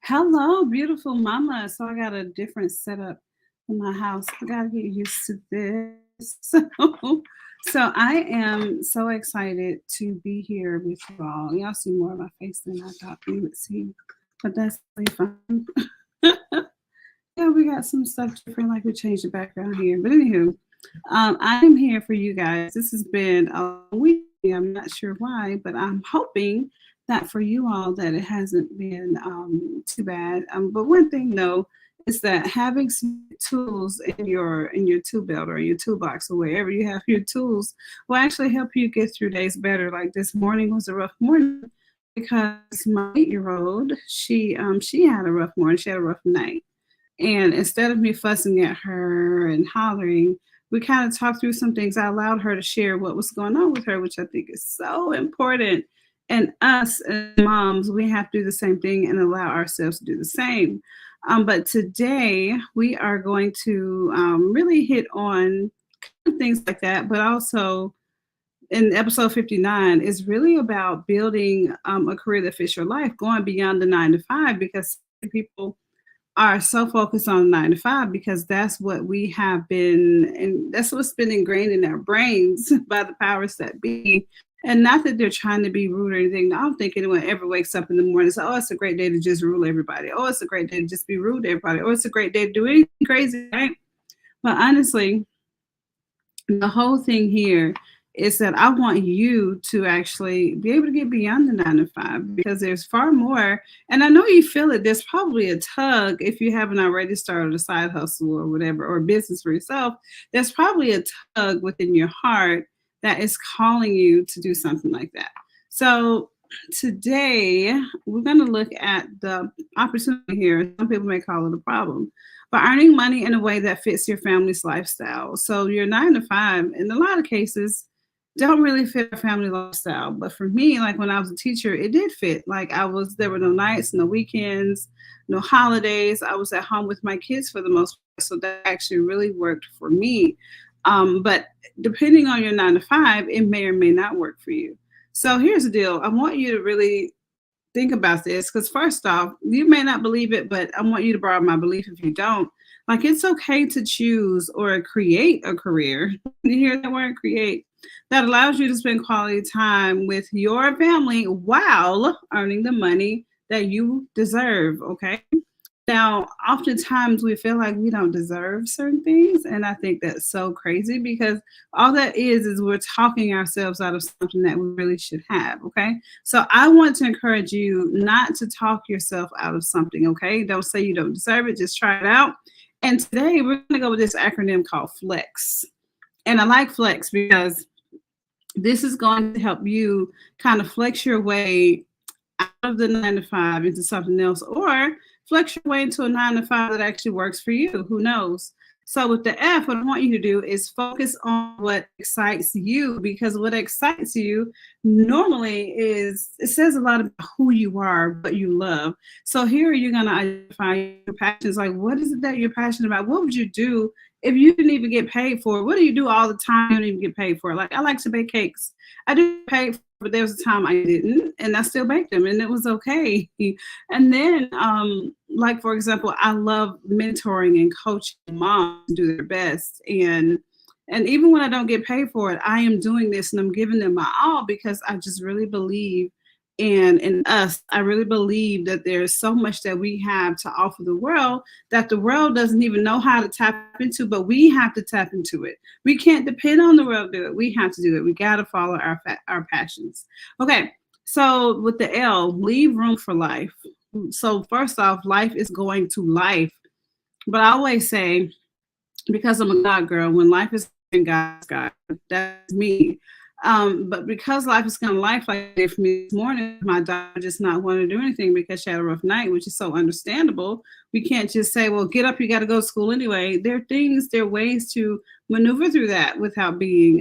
Hello, beautiful mama. So I got a different setup in my house. I gotta get used to this. So I am so excited to be here with you all. Y'all see more of my face than I thought you would see, but that's really fun. Yeah, we got some stuff different, like we changed the background here. But anywho, I am here for you guys. This has been a week. I'm not sure why, but I'm hoping that for you all that it hasn't been too bad. But one thing though is that having some tools in your tool belt or your toolbox or wherever you have your tools will actually help you get through days better. Like this morning was a rough morning because my 8-year-old she had a rough morning. She had a rough night. And instead of me fussing at her and hollering, we kind of talked through some things. I allowed her to share what was going on with her, which I think is so important. And us as moms, we have to do the same thing and allow ourselves to do the same. But today we are going to really hit on kind of things like that, but also in episode 59 is really about building a career that fits your life, going beyond the 9 to 5, because people are so focused on 9 to 5 because that's what we have been, and that's what's been ingrained in our brains by the powers that be. And not that they're trying to be rude or anything. I don't think anyone ever wakes up in the morning and says, oh, it's a great day to just rule everybody. Oh, it's a great day to just be rude to everybody. Oh, it's a great day to do anything crazy, right? But honestly, the whole thing here is that I want you to actually be able to get beyond the 9 to 5 because there's far more. And I know you feel it. There's probably a tug if you haven't already started a side hustle or whatever, or business for yourself. There's probably a tug within your heart that is calling you to do something like that. So today we're going to look at the opportunity here. Some people may call it a problem, but earning money in a way that fits your family's lifestyle. So your 9 to 5, in a lot of cases, don't really fit a family lifestyle. But for me, like when I was a teacher, it did fit. Like there were no nights, no weekends, no holidays. I was at home with my kids for the most part. So that actually really worked for me. But depending on your 9 to 5, it may or may not work for you. So here's the deal. I want you to really think about this because first off, you may not believe it, but I want you to borrow my belief if you don't. Like it's okay to choose or create a career. You hear that word, create? That allows you to spend quality time with your family while earning the money that you deserve, okay? Now, oftentimes we feel like we don't deserve certain things, and I think that's so crazy because all that is we're talking ourselves out of something that we really should have, okay? So I want to encourage you not to talk yourself out of something, okay? Don't say you don't deserve it, just try it out. And today we're going to go with this acronym called FLEX. And I like FLEX because this is going to help you kind of flex your way out of the 9 to 5 into something else, or flex your way into a 9 to 5 that actually works for you. Who knows? So with the F, what I want you to do is focus on what excites you, because what excites you normally it says a lot about who you are, what you love. So here you're going to identify your passions. Like, what is it that you're passionate about? What would you do if you didn't even get paid for it? What do you do all the time you don't even get paid for it? Like, I like to bake cakes. I do pay for it, but there was a time I didn't, and I still baked them, and it was okay. And then, like, for example, I love mentoring and coaching moms to do their best. And even when I don't get paid for it, I am doing this and I'm giving them my all because I just really believe in us. I really believe that there's so much that we have to offer the world that the world doesn't even know how to tap into, but we have to tap into it. We can't depend on the world to do it. We have to do it. We got to follow our passions. Okay, so with the L, leave room for life. So first off, life is going to life. But I always say, because I'm a God girl, when life is in God's God, that's me. But because life is kind of life like that for me this morning, my daughter just not want to do anything because she had a rough night, which is so understandable. We can't just say, well, get up, you got to go to school anyway. There are ways to maneuver through that without being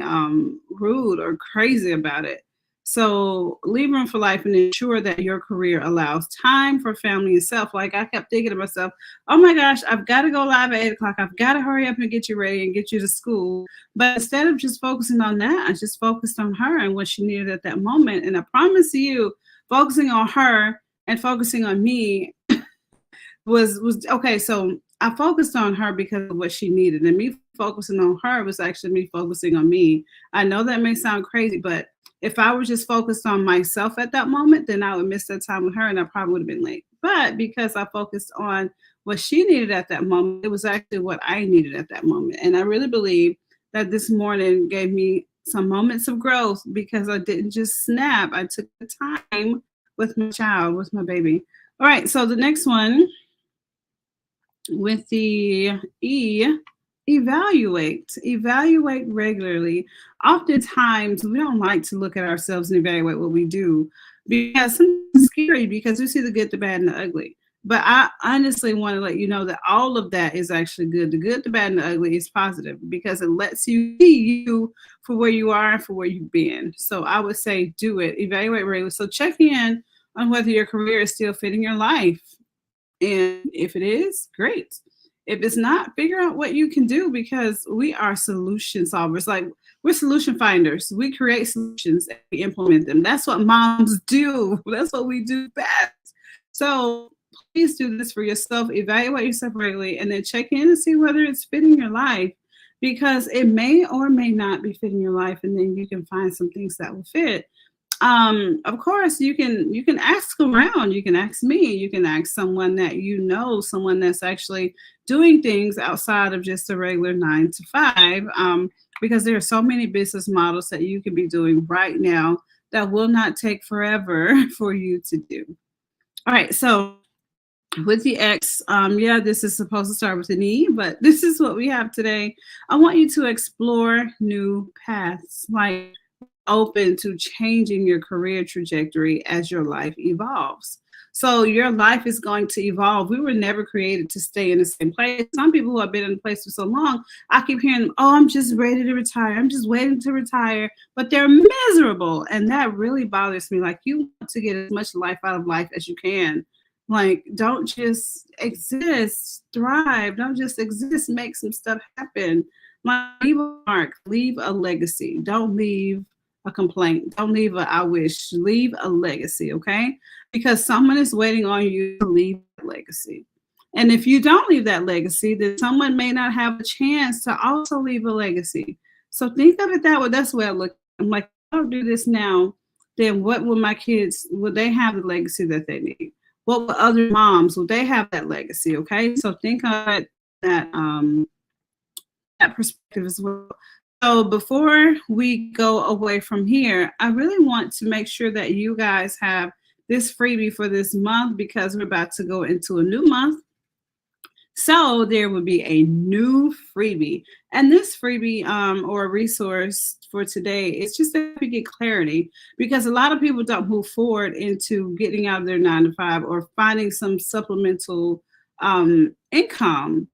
rude or crazy about it. So leave room for life and ensure that your career allows time for family and self. Like I kept thinking to myself, oh my gosh, I've got to go live at 8 o'clock. I've got to hurry up and get you ready and get you to school. But instead of just focusing on that, I just focused on her and what she needed at that moment. And I promise you, focusing on her and focusing on me was okay. So I focused on her because of what she needed, and me focusing on her was actually me focusing on me. I know that may sound crazy, but if I was just focused on myself at that moment, then I would miss that time with her, and I probably would have been late. But because I focused on what she needed at that moment, it was actually what I needed at that moment, and I really believe that this morning gave me some moments of growth because I didn't just snap. I took the time with my child, with my baby. All right, so the next one with the E, evaluate regularly. Oftentimes we don't like to look at ourselves and evaluate what we do because sometimes it's scary because we see the good, the bad, and the ugly. But I honestly want to let you know that all of that is actually good. The good, the bad, and the ugly is positive because it lets you see you for where you are and for where you've been. So I would say do it, evaluate regularly. So check in on whether your career is still fitting your life, and if it is, great. If it's not, figure out what you can do because we are solution solvers. Like we're solution finders. We create solutions and we implement them. That's what moms do. That's what we do best. So please do this for yourself. Evaluate yourself regularly and then check in and see whether it's fitting your life because it may or may not be fitting your life. And then you can find some things that will fit. Of course you can ask around, you can ask me, you can ask someone that you know, someone that's actually doing things outside of just a regular 9 to 5, because there are so many business models that you can be doing right now that will not take forever for you to do. All right, so with the X, yeah, this is supposed to start with an E, but this is what we have today. I want you to explore new paths, like open to changing your career trajectory as your life evolves. So your life is going to evolve. We were never created to stay in the same place. Some people who have been in a place for so long, I keep hearing, oh, I'm just ready to retire. I'm just waiting to retire. But they're miserable. And that really bothers me. Like you want to get as much life out of life as you can. Like, don't just exist, thrive. Don't just exist, make some stuff happen. Like, leave a mark, leave a legacy. Don't leave a complaint. Don't leave a I wish. Leave a legacy, okay? Because someone is waiting on you to leave that legacy. And if you don't leave that legacy, then someone may not have a chance to also leave a legacy. So think of it that way. That's the way I look. I'm like, if I don't do this now, then what will my kids, will they have the legacy that they need? What will other moms, will they have that legacy? Okay. So think of it that perspective as well. So before we go away from here, I really want to make sure that you guys have this freebie for this month because we're about to go into a new month. So there will be a new freebie. And this freebie or resource for today is just to help you get clarity because a lot of people don't move forward into getting out of their 9 to 5 or finding some supplemental income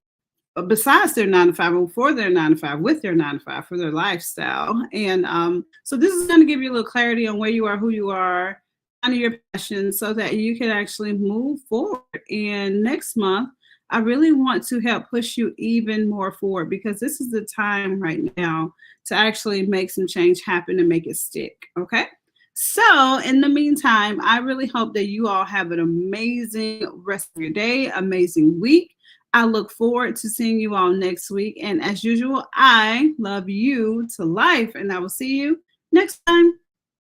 besides their 9 to 5 or for their 9 to 5 with their 9 to 5 for their lifestyle. And so this is going to give you a little clarity on where you are, who you are, under your passion so that you can actually move forward. And next month, I really want to help push you even more forward because this is the time right now to actually make some change happen and make it stick. Okay. So in the meantime, I really hope that you all have an amazing rest of your day, amazing week. I look forward to seeing you all next week. And as usual, I love you to life and I will see you next time.